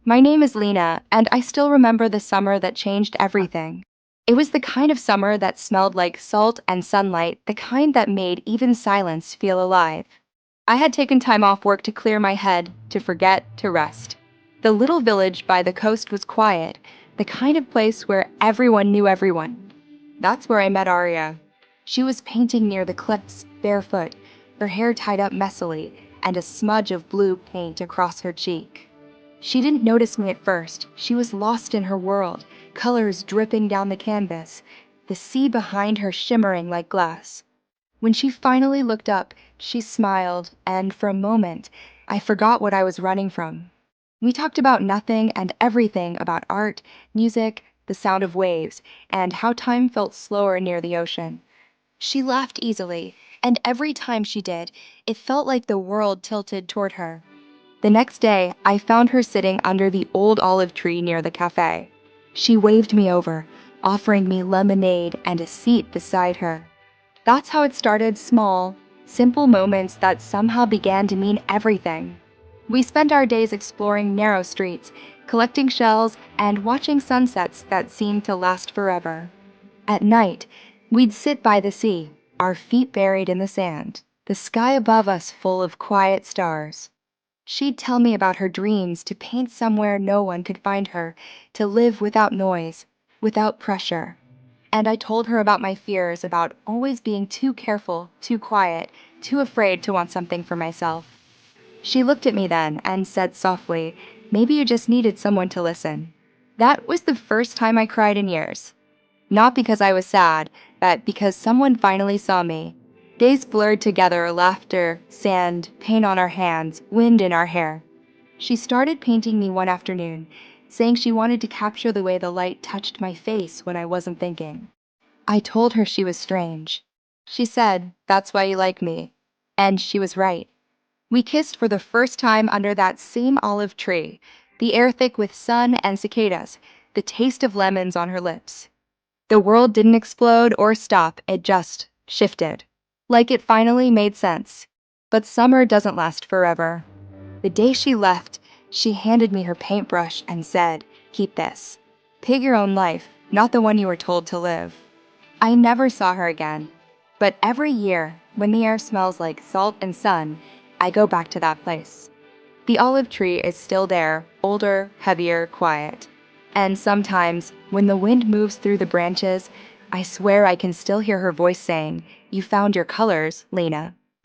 My name is Lena, and I still remember the summer that changed everything. It was the kind of summer that smelled like salt and sunlight, the kind that made even silence feel alive. I had taken time off work to clear my head, to forget, to rest. The little village by the coast was quiet, the kind of place where everyone knew everyone. That's where I met Aria. She was painting near the cliffs, barefoot, her hair tied up messily, and a smudge of blue paint across her cheek. She didn't notice me at first. She was lost in her world, colors dripping down the canvas, the sea behind her shimmering like glass. When she finally looked up, she smiled, and for a moment, I forgot what I was running from. We talked about nothing and everything, about art, music, the sound of waves, and how time felt slower near the ocean. She laughed easily, and every time she did, it felt like the world tilted toward her. The next day, I found her sitting under the old olive tree near the cafe. She waved me over, offering me lemonade and a seat beside her. That's how it started, small, simple moments that somehow began to mean everything. We spent our days exploring narrow streets, collecting shells, and watching sunsets that seemed to last forever. At night, we'd sit by the sea, our feet buried in the sand, the sky above us full of quiet stars. She'd tell me about her dreams to paint somewhere no one could find her, to live without noise, without pressure. And I told her about my fears, about always being too careful, too quiet, too afraid to want something for myself. She looked at me then and said softly, "Maybe you just needed someone to listen." That was the first time I cried in years. Not because I was sad, but because someone finally saw me. Days blurred together, laughter, sand, paint on our hands, wind in our hair. She started painting me one afternoon, saying she wanted to capture the way the light touched my face when I wasn't thinking. I told her she was strange. She said, "That's why you like me." And she was right. We kissed for the first time under that same olive tree, the air thick with sun and cicadas, the taste of lemons on her lips. The world didn't explode or stop, it just shifted. Like it finally made sense. But summer doesn't last forever. The day she left, she handed me her paintbrush and said, "Keep this. Paint your own life, not the one you were told to live." I never saw her again. But every year, when the air smells like salt and sun, I go back to that place. The olive tree is still there, older, heavier, quiet. And sometimes, when the wind moves through the branches, I swear I can still hear her voice saying, "You found your colors, Lena."